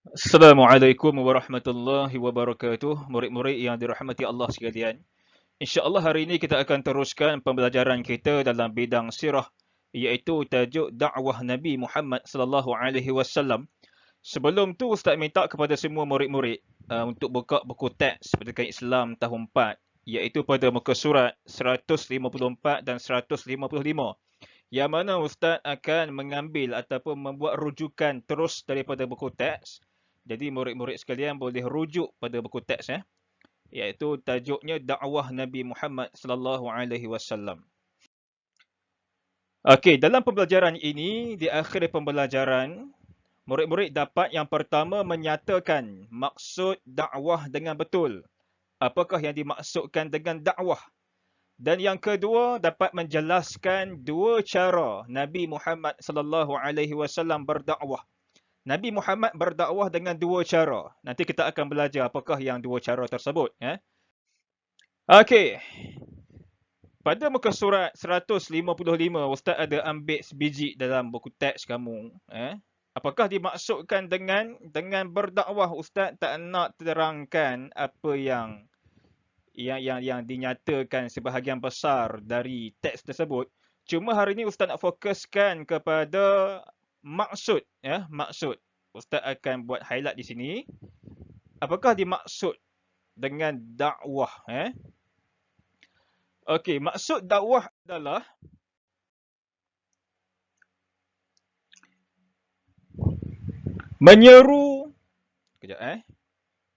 Assalamualaikum warahmatullahi wabarakatuh. Murid-murid yang dirahmati Allah sekalian. InsyaAllah hari ini kita akan teruskan pembelajaran kita dalam bidang sirah, iaitu tajuk dakwah Nabi Muhammad sallallahu alaihi wasallam. Sebelum tu Ustaz minta kepada semua murid-murid untuk buka buku teks Pendidikan Islam tahun 4, iaitu pada muka surat 154 dan 155. Yang mana Ustaz akan mengambil ataupun membuat rujukan terus daripada buku teks. Jadi murid-murid sekalian boleh rujuk pada buku teks iaitu tajuknya dakwah Nabi Muhammad sallallahu alaihi wasallam. Okey, dalam pembelajaran ini, di akhir pembelajaran, murid-murid dapat yang pertama menyatakan maksud dakwah dengan betul. Apakah yang dimaksudkan dengan dakwah? Dan yang kedua dapat menjelaskan dua cara Nabi Muhammad sallallahu alaihi wasallam berdakwah. Nabi Muhammad berdakwah dengan dua cara. Nanti kita akan belajar apakah yang dua cara tersebut. Okey. Pada muka surat 155, Ustaz ada ambil sebiji dalam buku teks kamu. Apakah dimaksudkan dengan berdakwah? Ustaz tak nak terangkan apa yang dinyatakan sebahagian besar dari teks tersebut. Cuma hari ini Ustaz nak fokuskan kepada maksud. Maksud. Ustaz akan buat highlight di sini. Apakah dimaksud dengan dakwah? Okey, maksud dakwah adalah menyeru,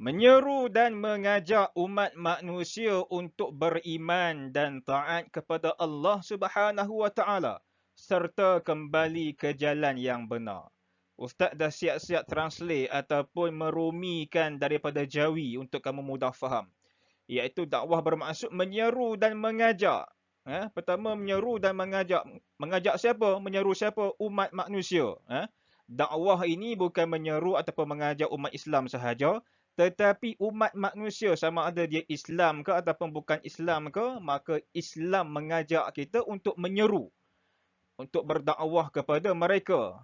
menyeru dan mengajak umat manusia untuk beriman dan taat kepada Allah Subhanahu wa taala serta kembali ke jalan yang benar. Ustaz dah siap-siap translate ataupun merumikan daripada Jawi untuk kamu mudah faham. Iaitu dakwah bermaksud menyeru dan mengajak. Pertama menyeru dan mengajak. Mengajak siapa? Menyeru siapa? Umat manusia. Dakwah ini bukan menyeru ataupun mengajak umat Islam sahaja, tetapi umat manusia, sama ada dia Islam ke ataupun bukan Islam ke, maka Islam mengajak kita untuk menyeru, untuk berdakwah kepada mereka.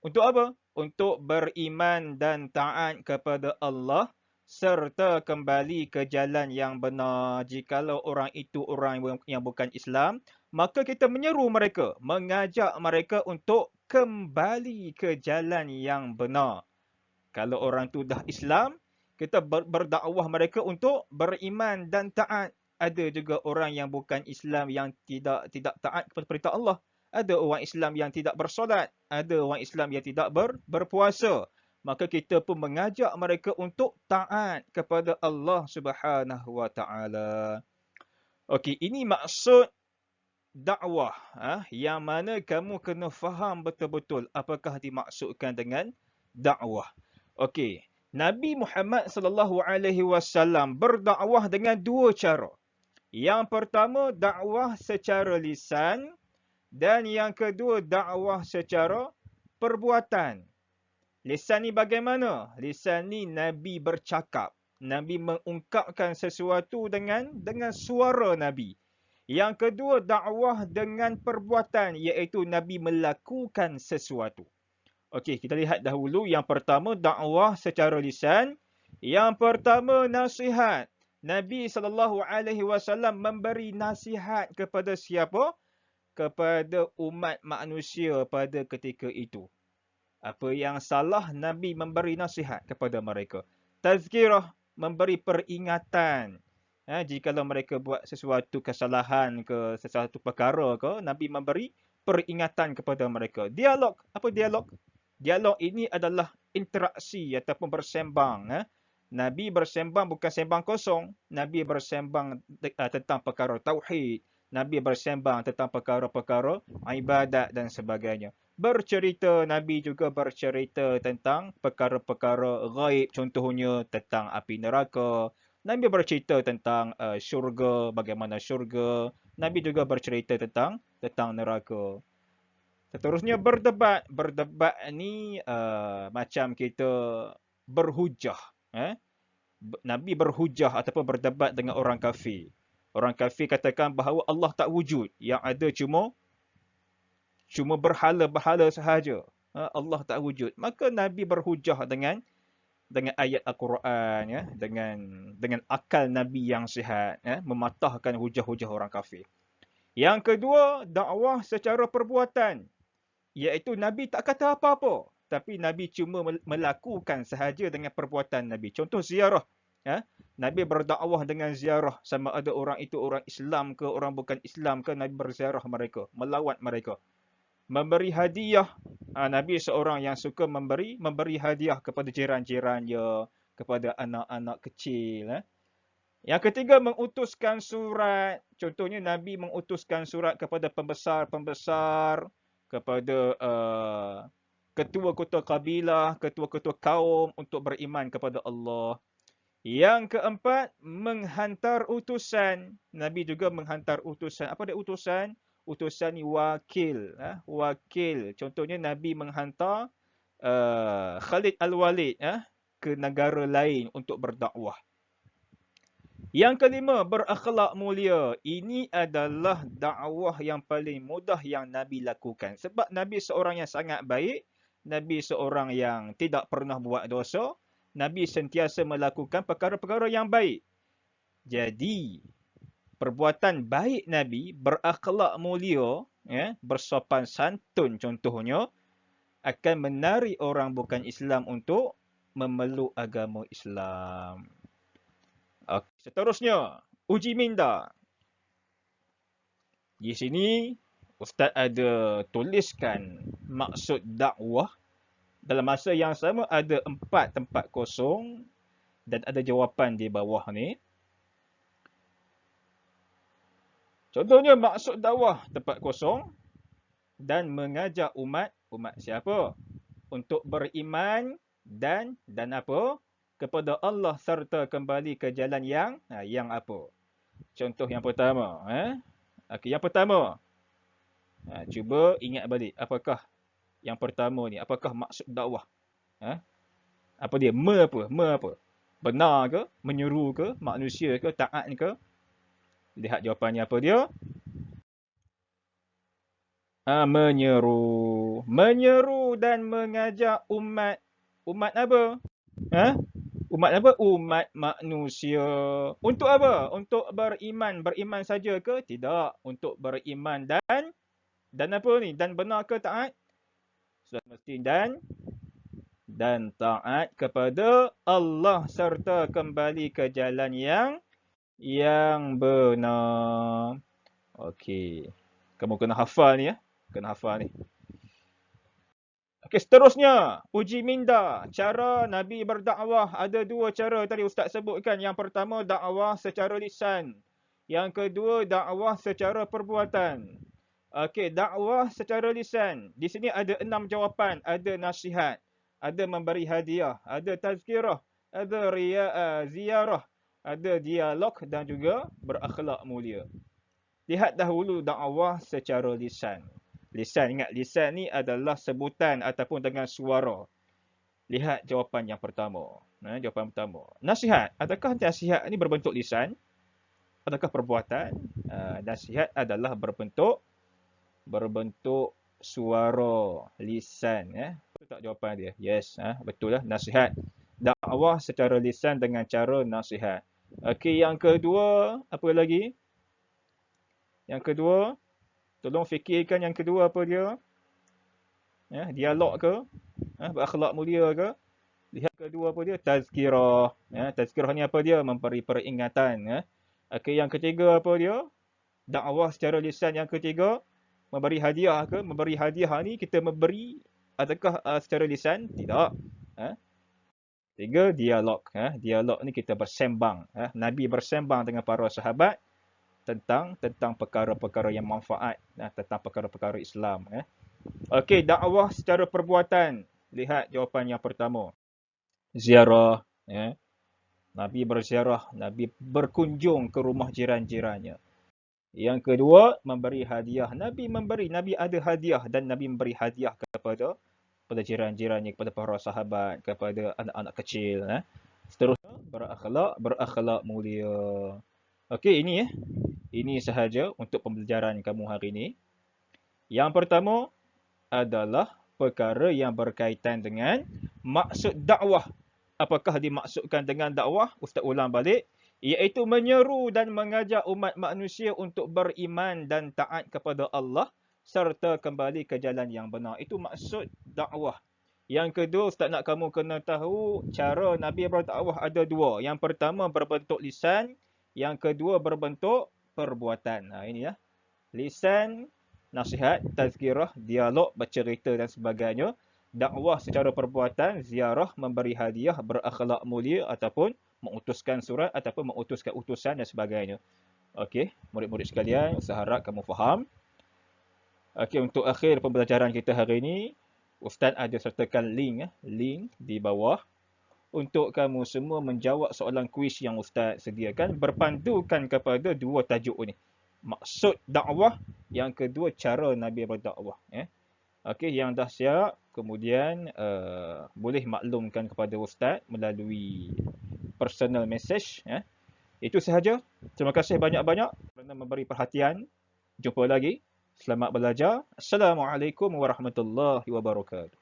Untuk apa? Untuk beriman dan taat kepada Allah serta kembali ke jalan yang benar. Jikalau orang itu orang yang bukan Islam, maka kita menyeru mereka, mengajak mereka untuk kembali ke jalan yang benar. Kalau orang tu dah Islam, kita berdakwah mereka untuk beriman dan taat. Ada juga orang yang bukan Islam yang tidak taat kepada perintah Allah. Ada orang Islam yang tidak bersolat. Ada orang Islam yang tidak berpuasa. Maka kita pun mengajak mereka untuk taat kepada Allah Subhanahu wa taala. Okey, ini maksud dakwah. Yang mana kamu kena faham betul-betul apakah dimaksudkan dengan dakwah. Okey, Nabi Muhammad sallallahu alaihi wasallam berdakwah dengan dua cara. Yang pertama dakwah secara lisan dan yang kedua dakwah secara perbuatan. Lisan ni bagaimana? Lisan ni Nabi bercakap. Nabi mengungkapkan sesuatu dengan suara Nabi. Yang kedua dakwah dengan perbuatan, iaitu Nabi melakukan sesuatu. Okey, kita lihat dahulu. Yang pertama dakwah secara lisan. Yang pertama nasihat. Nabi SAW memberi nasihat kepada siapa? Kepada umat manusia pada ketika itu. Apa yang salah, Nabi memberi nasihat kepada mereka. Tazkirah, memberi peringatan. Jikalau mereka buat sesuatu kesalahan ke sesuatu perkara ke, Nabi memberi peringatan kepada mereka. Dialog, apa dialog? Dialog ini adalah interaksi ataupun bersembang. Nabi bersembang bukan sembang kosong. Nabi bersembang tentang perkara tauhid. Nabi bersembang tentang perkara-perkara ibadat dan sebagainya. Bercerita, Nabi juga bercerita tentang perkara-perkara ghaib, contohnya tentang api neraka. Nabi bercerita tentang syurga, bagaimana syurga. Nabi juga bercerita tentang neraka. Seterusnya berdebat. Berdebat ni macam kita berhujah. Nabi berhujah ataupun berdebat dengan orang kafir. Orang kafir katakan bahawa Allah tak wujud. Yang ada cuma berhala-berhala sahaja. Allah tak wujud. Maka Nabi berhujah dengan dengan ayat Al-Quran, ya, dengan akal Nabi yang sihat, ya, mematahkan hujah-hujah orang kafir. Yang kedua, dakwah secara perbuatan, iaitu Nabi tak kata apa-apa, tapi Nabi cuma melakukan sahaja dengan perbuatan Nabi. Contoh ziarah, ya. Nabi berdakwah dengan ziarah, sama ada orang itu orang Islam ke orang bukan Islam ke, Nabi berziarah mereka, melawat mereka. Memberi hadiah, Nabi seorang yang suka memberi hadiah kepada jiran-jirannya, kepada anak-anak kecil. Yang ketiga, mengutuskan surat. Contohnya Nabi mengutuskan surat kepada pembesar-pembesar, kepada ketua-ketua kabilah, ketua-ketua kaum untuk beriman kepada Allah. Yang keempat, menghantar utusan. Nabi juga menghantar utusan. Apa dia utusan? Utusan ni wakil. Wakil. Contohnya Nabi menghantar Khalid Al-Walid ke negara lain untuk berdakwah. Yang kelima, berakhlak mulia. Ini adalah dakwah yang paling mudah yang Nabi lakukan. Sebab Nabi seorang yang sangat baik. Nabi seorang yang tidak pernah buat dosa. Nabi sentiasa melakukan perkara-perkara yang baik. Jadi, perbuatan baik Nabi, berakhlak mulia, ya, bersopan santun contohnya, akan menarik orang bukan Islam untuk memeluk agama Islam. Seterusnya, uji minda. Di sini, Ustaz ada tuliskan maksud dakwah. Dalam masa yang sama ada 4 tempat kosong dan ada jawapan di bawah ni. Contohnya maksud dakwah tempat kosong dan mengajak umat siapa? Untuk beriman dan apa? Kepada Allah serta kembali ke jalan yang apa? Contoh yang pertama, Okey, yang pertama. Cuba ingat balik apakah yang pertama ni, apakah maksud dakwah? Apa dia? Apa? Benar ke? Menyeru ke? Manusia ke? Taat ke? Lihat jawapannya apa dia? Menyeru. Menyeru dan mengajak umat. Umat apa? Umat apa? Umat manusia. Untuk apa? Untuk beriman. Beriman saja ke? Tidak. Untuk beriman dan apa ni? Dan benar ke taat? Sudah mesti dan taat kepada Allah serta kembali ke jalan yang benar. Okey. Kamu kena hafal ni, ya. Kena hafal ni. Okey, seterusnya. Uji minda. Cara Nabi berdakwah. Ada 2 cara tadi Ustaz sebutkan. Yang pertama, dakwah secara lisan. Yang kedua, dakwah secara perbuatan. Okey, dakwah secara lisan. Di sini ada 6 jawapan. Ada nasihat. Ada memberi hadiah. Ada tazkirah. Ada ziarah. Ada dialog dan juga berakhlak mulia. Lihat dahulu dakwah secara lisan. Lisan, ingat lisan ni adalah sebutan ataupun dengan suara. Lihat jawapan yang pertama. Jawapan pertama. Nasihat. Adakah nasihat ni berbentuk lisan? Adakah perbuatan? Nasihat adalah berbentuk suara, lisan. Betul tak jawapan dia? Yes, betul lah. Nasihat. Dakwah secara lisan dengan cara nasihat. Okey, yang kedua, apa lagi? Yang kedua, tolong fikirkan yang kedua apa dia? Dialog ke? Berakhlak mulia ke? Lihat kedua apa dia? Tazkirah. Tazkirah ni apa dia? Memberi peringatan. Okey, yang ketiga apa dia? Dakwah secara lisan. Yang ketiga, memberi hadiah ke? Memberi hadiah ni kita memberi adakah secara lisan? Tidak. Tiga, dialog. Dialog ni kita bersembang. Nabi bersembang dengan para sahabat tentang perkara-perkara yang manfaat, tentang perkara-perkara Islam. Okey, dakwah secara perbuatan. Lihat jawapan yang pertama. Ziarah. Nabi berziarah. Nabi berkunjung ke rumah jiran-jirannya. Yang kedua, memberi hadiah. Nabi ada hadiah dan Nabi memberi hadiah kepada jiran-jirannya, kepada para sahabat, kepada anak-anak kecil. Seterusnya, berakhlak mulia. Okey, ini sahaja untuk pembelajaran kamu hari ini. Yang pertama adalah perkara yang berkaitan dengan maksud dakwah. Apakah dimaksudkan dengan dakwah? Ustaz ulang balik. Iaitu menyeru dan mengajak umat manusia untuk beriman dan taat kepada Allah serta kembali ke jalan yang benar. Itu maksud dakwah. Yang kedua, Ustaz nak kamu kena tahu cara Nabi berdakwah ada dua. Yang pertama berbentuk lisan, yang kedua berbentuk perbuatan. Ini ya. Lisan, nasihat, tazkirah, dialog, bercerita dan sebagainya. Dakwah secara perbuatan, ziarah, memberi hadiah, berakhlak mulia ataupun mengutuskan surat ataupun mengutuskan utusan dan sebagainya. Okey, murid-murid sekalian, saya harap kamu faham. Okey, untuk akhir pembelajaran kita hari ini, Ustaz ada sertakan link di bawah untuk kamu semua menjawab soalan kuis yang Ustaz sediakan berpandukan kepada dua tajuk ini. Maksud dakwah, yang kedua cara Nabi berdakwah. Okey, yang dah siap, kemudian boleh maklumkan kepada Ustaz melalui personal message. Itu sahaja. Terima kasih banyak-banyak kerana memberi perhatian. Jumpa lagi. Selamat belajar. Assalamualaikum warahmatullahi wabarakatuh.